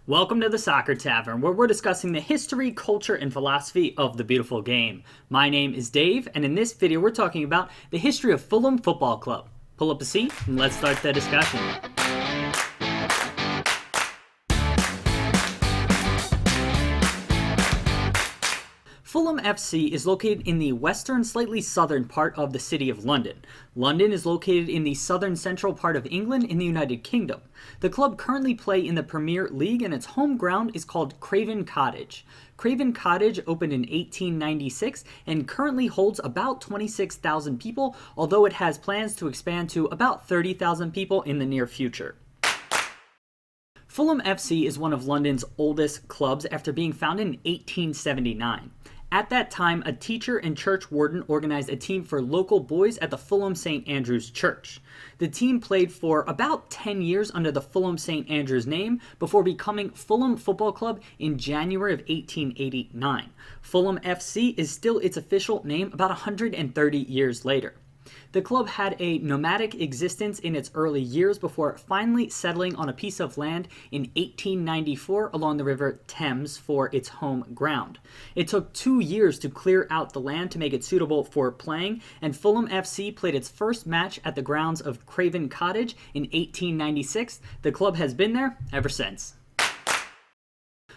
Welcome to the Soccer Tavern, where we're discussing the history, culture, and philosophy of the beautiful game. My name is Dave, and in this video we're talking about the history of Fulham Football Club. Pull up a seat, and let's start the discussion. Fulham FC is located in the western, slightly southern part of the city of London. London is located in the southern central part of England in the United Kingdom. The club currently play in the Premier League and its home ground is called Craven Cottage. Craven Cottage opened in 1896 and currently holds about 26,000 people, although it has plans to expand to about 30,000 people in the near future. Fulham FC is one of London's oldest clubs after being founded in 1879. At that time, a teacher and church warden organized a team for local boys at the Fulham St. Andrew's Church. The team played for about 10 years under the Fulham St. Andrew's name before becoming Fulham Football Club in January of 1889. Fulham FC is still its official name about 130 years later. The club had a nomadic existence in its early years before finally settling on a piece of land in 1894 along the River Thames for its home ground. It took 2 years to clear out the land to make it suitable for playing, and Fulham FC played its first match at the grounds of Craven Cottage in 1896. The club has been there ever since.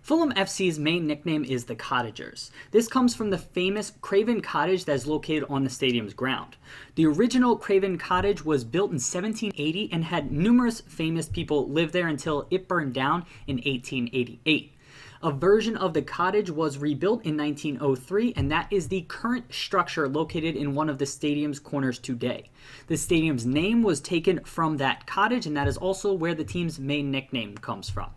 Fulham FC's main nickname is the Cottagers. This comes from the famous Craven Cottage that is located on the stadium's ground. The original Craven Cottage was built in 1780 and had numerous famous people live there until it burned down in 1888. A version of the cottage was rebuilt in 1903, and that is the current structure located in one of the stadium's corners today. The stadium's name was taken from that cottage, and that is also where the team's main nickname comes from.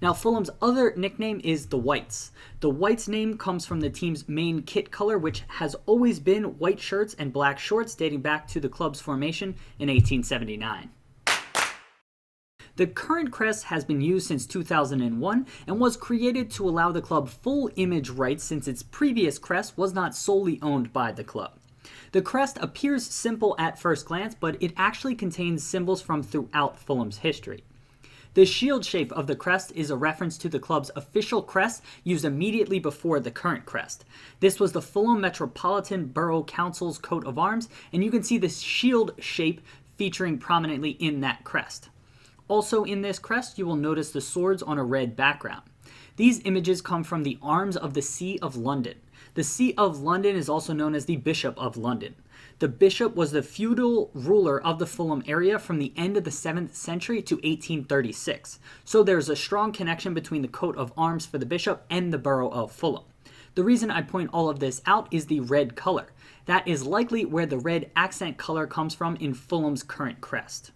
Now, Fulham's other nickname is the Whites. The Whites name comes from the team's main kit color, which has always been white shirts and black shorts, dating back to the club's formation in 1879. The current crest has been used since 2001 and was created to allow the club full image rights since its previous crest was not solely owned by the club. The crest appears simple at first glance, but it actually contains symbols from throughout Fulham's history. The shield shape of the crest is a reference to the club's official crest used immediately before the current crest. This was the Fulham Metropolitan Borough Council's coat of arms, and you can see the shield shape featuring prominently in that crest. Also in this crest, you will notice the swords on a red background. These images come from the arms of the See of London. The See of London is also known as the Bishop of London. The bishop was the feudal ruler of the Fulham area from the end of the 7th century to 1836. So there's a strong connection between the coat of arms for the bishop and the borough of Fulham. The reason I point all of this out is the red color. That is likely where the red accent color comes from in Fulham's current crest.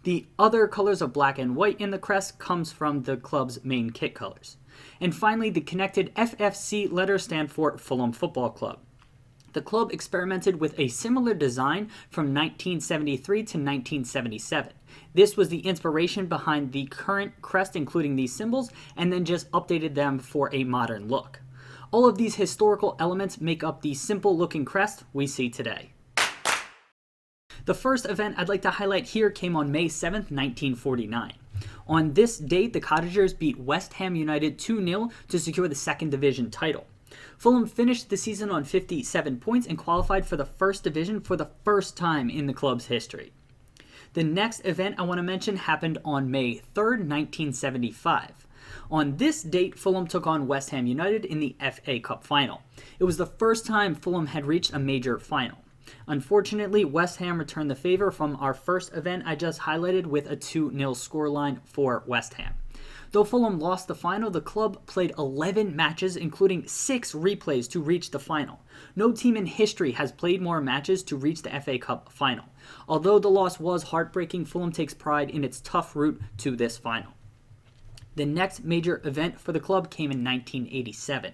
The other colors of black and white in the crest comes from the club's main kit colors. And finally, the connected FFC letters stand for Fulham Football Club. The club experimented with a similar design from 1973 to 1977. This was the inspiration behind the current crest, including these symbols, and then just updated them for a modern look. All of these historical elements make up the simple-looking crest we see today. The first event I'd like to highlight here came on May 7th, 1949. On this date, the Cottagers beat West Ham United 2-0 to secure the second division title. Fulham finished the season on 57 points and qualified for the first division for the first time in the club's history. The next event I want to mention happened on May 3rd, 1975. On this date, Fulham took on West Ham United in the FA Cup final. It was the first time Fulham had reached a major final. Unfortunately, West Ham returned the favor from our first event I just highlighted with a 2-0 scoreline for West Ham. Though Fulham lost the final, the club played 11 matches, including 6 replays to reach the final. No team in history has played more matches to reach the FA Cup final. Although the loss was heartbreaking, Fulham takes pride in its tough route to this final. The next major event for the club came in 1987.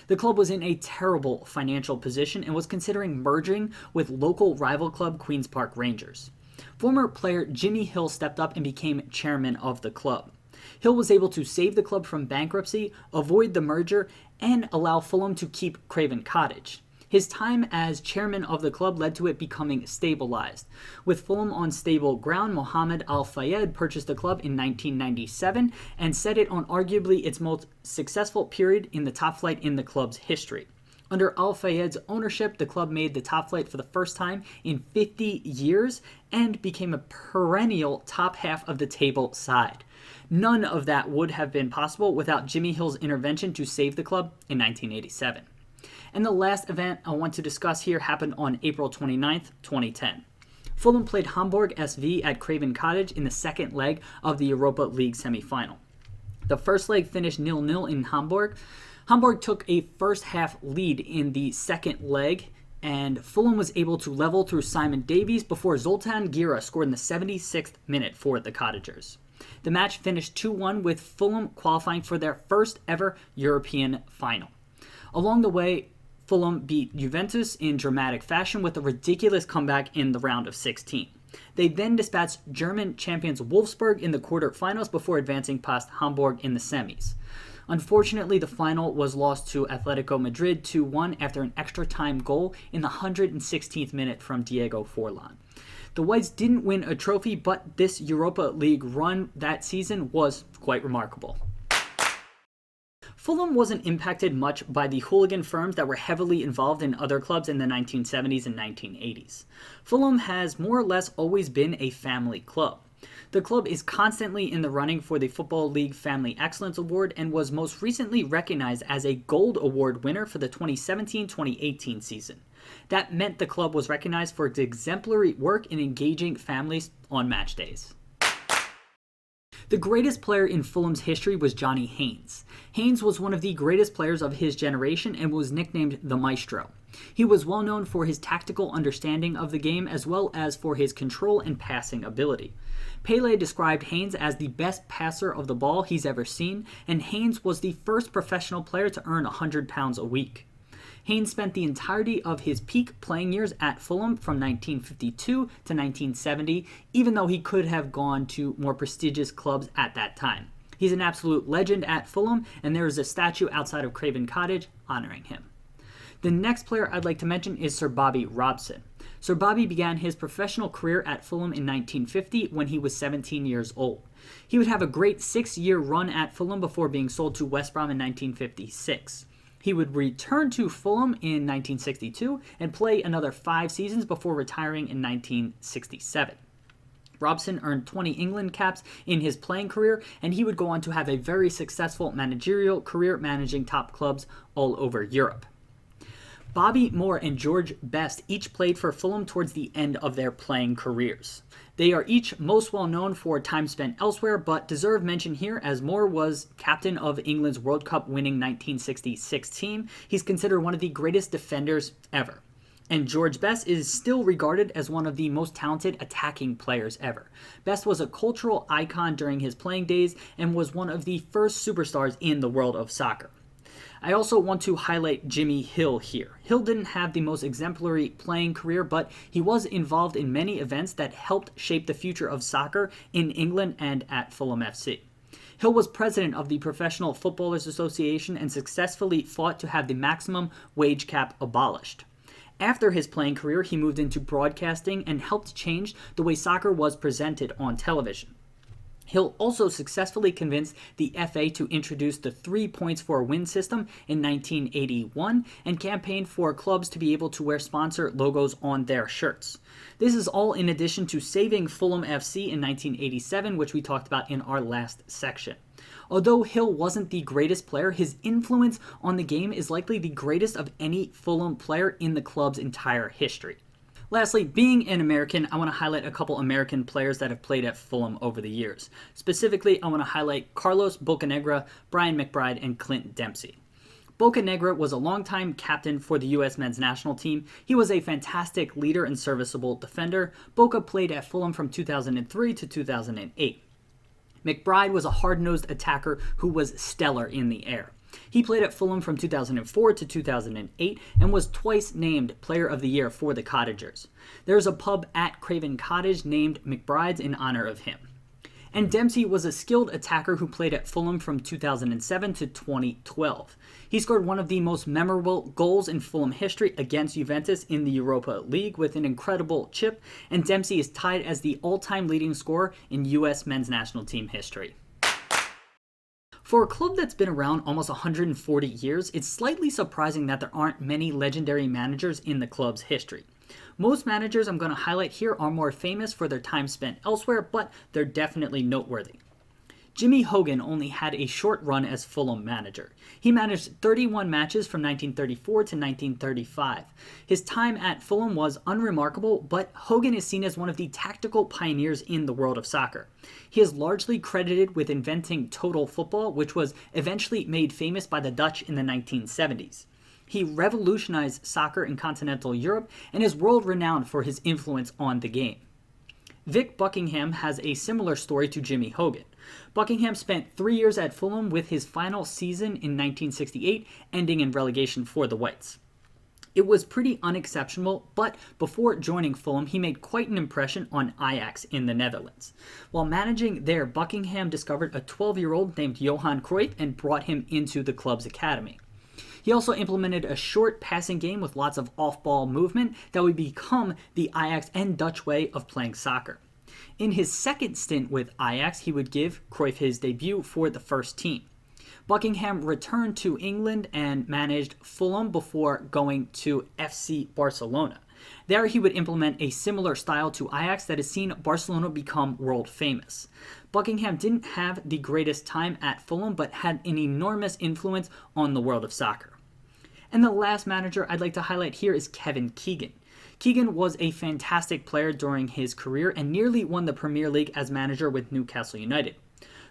The club was in a terrible financial position and was considering merging with local rival club Queen's Park Rangers. Former player Jimmy Hill stepped up and became chairman of the club. Hill was able to save the club from bankruptcy, avoid the merger, and allow Fulham to keep Craven Cottage. His time as chairman of the club led to it becoming stabilized. With Fulham on stable ground, Mohammed Al-Fayed purchased the club in 1997 and set it on arguably its most successful period in the top flight in the club's history. Under Al-Fayed's ownership, the club made the top flight for the first time in 50 years and became a perennial top half of the table side. None of that would have been possible without Jimmy Hill's intervention to save the club in 1987. And the last event I want to discuss here happened on April 29th, 2010. Fulham played Hamburg SV at Craven Cottage in the second leg of the Europa League semi-final. The first leg finished 0-0 in Hamburg. Hamburg took a first-half lead in the second leg, and Fulham was able to level through Simon Davies before Zoltan Gira scored in the 76th minute for the Cottagers. The match finished 2-1 with Fulham qualifying for their first ever European final. Along the way, Fulham beat Juventus in dramatic fashion with a ridiculous comeback in the round of 16. They then dispatched German champions Wolfsburg in the quarterfinals before advancing past Hamburg in the semis. Unfortunately, the final was lost to Atletico Madrid 2-1 after an extra time goal in the 116th minute from Diego Forlan. The Whites didn't win a trophy, but this Europa League run that season was quite remarkable. Fulham wasn't impacted much by the hooligan firms that were heavily involved in other clubs in the 1970s and 1980s. Fulham has more or less always been a family club. The club is constantly in the running for the Football League Family Excellence Award and was most recently recognized as a Gold Award winner for the 2017-2018 season. That meant the club was recognized for its exemplary work in engaging families on match days. The greatest player in Fulham's history was Johnny Haynes. Haynes was one of the greatest players of his generation and was nicknamed the Maestro. He was well known for his tactical understanding of the game as well as for his control and passing ability. Pele described Haynes as the best passer of the ball he's ever seen, and Haynes was the first professional player to earn £100 a week. Haynes spent the entirety of his peak playing years at Fulham from 1952 to 1970, even though he could have gone to more prestigious clubs at that time. He's an absolute legend at Fulham, and there is a statue outside of Craven Cottage honoring him. The next player I'd like to mention is Sir Bobby Robson. Sir Bobby began his professional career at Fulham in 1950 when he was 17 years old. He would have a great 6-year run at Fulham before being sold to West Brom in 1956. He would return to Fulham in 1962 and play another 5 seasons before retiring in 1967. Robson earned 20 England caps in his playing career, and he would go on to have a very successful managerial career managing top clubs all over Europe. Bobby Moore and George Best each played for Fulham towards the end of their playing careers. They are each most well known for time spent elsewhere, but deserve mention here as Moore was captain of England's World Cup winning 1966 team. He's considered one of the greatest defenders ever. And George Best is still regarded as one of the most talented attacking players ever. Best was a cultural icon during his playing days and was one of the first superstars in the world of soccer. I also want to highlight Jimmy Hill here. Hill didn't have the most exemplary playing career, but he was involved in many events that helped shape the future of soccer in England and at Fulham FC. Hill was president of the Professional Footballers Association and successfully fought to have the maximum wage cap abolished. After his playing career, he moved into broadcasting and helped change the way soccer was presented on television. Hill also successfully convinced the FA to introduce the 3 points for a win system in 1981 and campaigned for clubs to be able to wear sponsor logos on their shirts. This is all in addition to saving Fulham FC in 1987, which we talked about in our last section. Although Hill wasn't the greatest player, his influence on the game is likely the greatest of any Fulham player in the club's entire history. Lastly, being an American, I want to highlight a couple American players that have played at Fulham over the years. Specifically, I want to highlight Carlos Bocanegra, Brian McBride, and Clint Dempsey. Bocanegra was a longtime captain for the U.S. men's national team. He was a fantastic leader and serviceable defender. Boca played at Fulham from 2003 to 2008. McBride was a hard-nosed attacker who was stellar in the air. He played at Fulham from 2004 to 2008 and was twice named Player of the Year for the Cottagers. There's a pub at Craven Cottage named McBride's in honor of him. And Dempsey was a skilled attacker who played at Fulham from 2007 to 2012. He scored one of the most memorable goals in Fulham history against Juventus in the Europa League with an incredible chip, and Dempsey is tied as the all-time leading scorer in U.S. men's national team history. For a club that's been around almost 140 years, it's slightly surprising that there aren't many legendary managers in the club's history. Most managers I'm going to highlight here are more famous for their time spent elsewhere, but they're definitely noteworthy. Jimmy Hogan only had a short run as Fulham manager. He managed 31 matches from 1934 to 1935. His time at Fulham was unremarkable, but Hogan is seen as one of the tactical pioneers in the world of soccer. He is largely credited with inventing total football, which was eventually made famous by the Dutch in the 1970s. He revolutionized soccer in continental Europe and is world-renowned for his influence on the game. Vic Buckingham has a similar story to Jimmy Hogan. Buckingham spent 3 years at Fulham with his final season in 1968 ending in relegation for the Whites. It was pretty unexceptional, but before joining Fulham, he made quite an impression on Ajax in the Netherlands. While managing there, Buckingham discovered a 12-year-old named Johan Cruyff and brought him into the club's academy. He also implemented a short passing game with lots of off-ball movement that would become the Ajax and Dutch way of playing soccer. In his second stint with Ajax, he would give Cruyff his debut for the first team. Buckingham returned to England and managed Fulham before going to FC Barcelona. There he would implement a similar style to Ajax that has seen Barcelona become world famous. Buckingham didn't have the greatest time at Fulham, but had an enormous influence on the world of soccer. And the last manager I'd like to highlight here is Kevin Keegan. Keegan was a fantastic player during his career and nearly won the Premier League as manager with Newcastle United.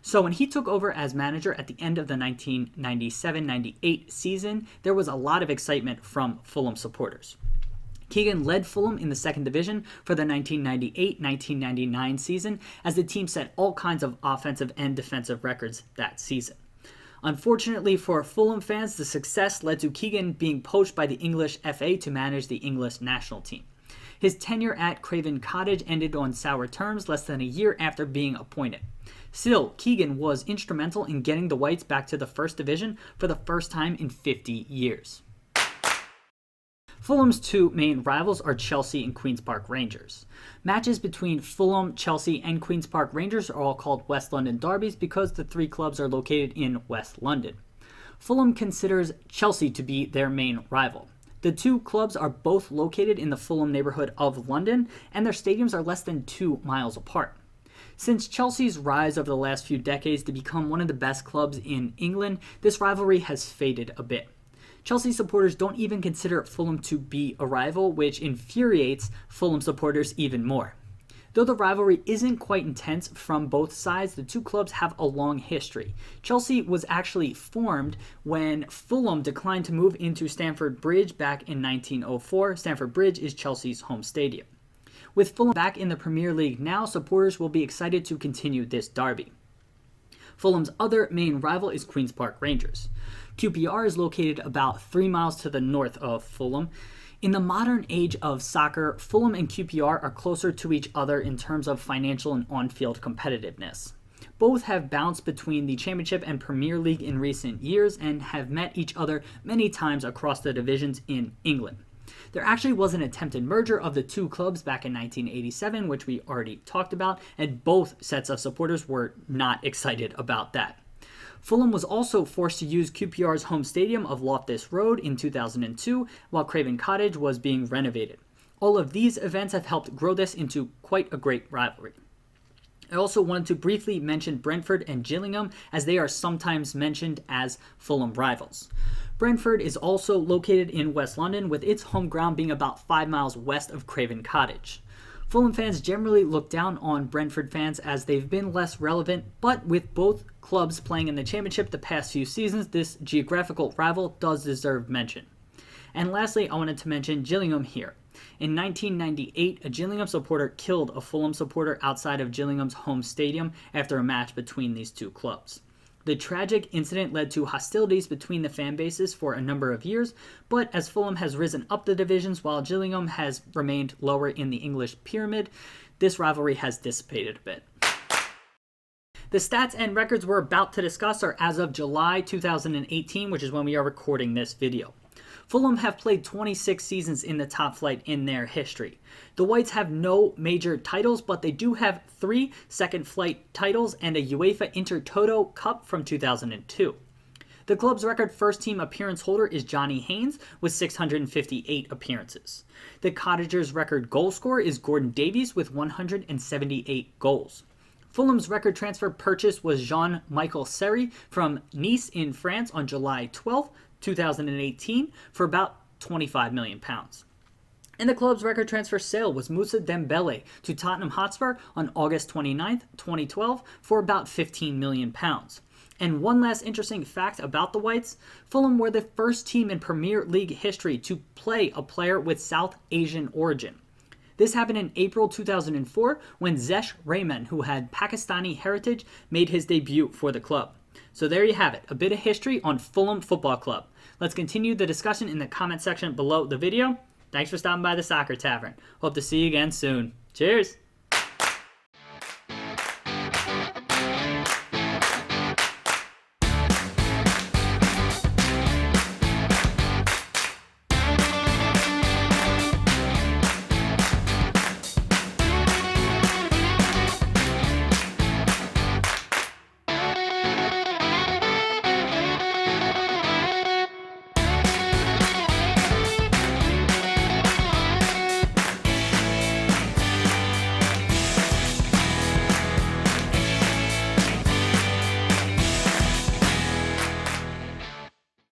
So when he took over as manager at the end of the 1997-98 season, there was a lot of excitement from Fulham supporters. Keegan led Fulham in the second division for the 1998-1999 season as the team set all kinds of offensive and defensive records that season. Unfortunately for Fulham fans, the success led to Keegan being poached by the English FA to manage the English national team. His tenure at Craven Cottage ended on sour terms less than a year after being appointed. Still, Keegan was instrumental in getting the Whites back to the first division for the first time in 50 years. Fulham's two main rivals are Chelsea and Queen's Park Rangers. Matches between Fulham, Chelsea, and Queen's Park Rangers are all called West London derbies because the three clubs are located in West London. Fulham considers Chelsea to be their main rival. The two clubs are both located in the Fulham neighborhood of London, and their stadiums are less than 2 miles apart. Since Chelsea's rise over the last few decades to become one of the best clubs in England, this rivalry has faded a bit. Chelsea supporters don't even consider Fulham to be a rival, which infuriates Fulham supporters even more. Though the rivalry isn't quite intense from both sides, the two clubs have a long history. Chelsea was actually formed when Fulham declined to move into Stamford Bridge back in 1904. Stamford Bridge is Chelsea's home stadium. With Fulham back in the Premier League now, supporters will be excited to continue this derby. Fulham's other main rival is Queen's Park Rangers. QPR is located about 3 miles to the north of Fulham. In the modern age of soccer, Fulham and QPR are closer to each other in terms of financial and on-field competitiveness. Both have bounced between the Championship and Premier League in recent years and have met each other many times across the divisions in England. There actually was an attempted merger of the two clubs back in 1987, which we already talked about, and both sets of supporters were not excited about that. Fulham was also forced to use QPR's home stadium of Loftus Road in 2002, while Craven Cottage was being renovated. All of these events have helped grow this into quite a great rivalry. I also wanted to briefly mention Brentford and Gillingham, as they are sometimes mentioned as Fulham rivals. Brentford is also located in West London, with its home ground being about 5 miles west of Craven Cottage. Fulham fans generally look down on Brentford fans as they've been less relevant, but with both clubs playing in the Championship the past few seasons, this geographical rival does deserve mention. And lastly, I wanted to mention Gillingham here. In 1998, a Gillingham supporter killed a Fulham supporter outside of Gillingham's home stadium after a match between these two clubs. The tragic incident led to hostilities between the fan bases for a number of years, but as Fulham has risen up the divisions while Gillingham has remained lower in the English pyramid, this rivalry has dissipated a bit. The stats and records we're about to discuss are as of July 2018, which is when we are recording this video. Fulham have played 26 seasons in the top flight in their history. The Whites have no major titles, but they do have 3 second flight titles and a UEFA Intertoto Cup from 2002. The club's record first team appearance holder is Johnny Haynes with 658 appearances. The Cottagers' record goal scorer is Gordon Davies with 178 goals. Fulham's record transfer purchase was Jean-Michel Seri from Nice in France on July 12, 2018 for about £25 million. And the club's record transfer sale was Moussa Dembele to Tottenham Hotspur on August 29, 2012 for about £15 million. And one last interesting fact about the Whites, Fulham were the first team in Premier League history to play a player with South Asian origin. This happened in April 2004 when Zesh Rehman, who had Pakistani heritage, made his debut for the club. So there you have it, a bit of history on Fulham Football Club. Let's continue the discussion in the comment section below the video. Thanks for stopping by the Soccer Tavern. Hope to see you again soon. Cheers!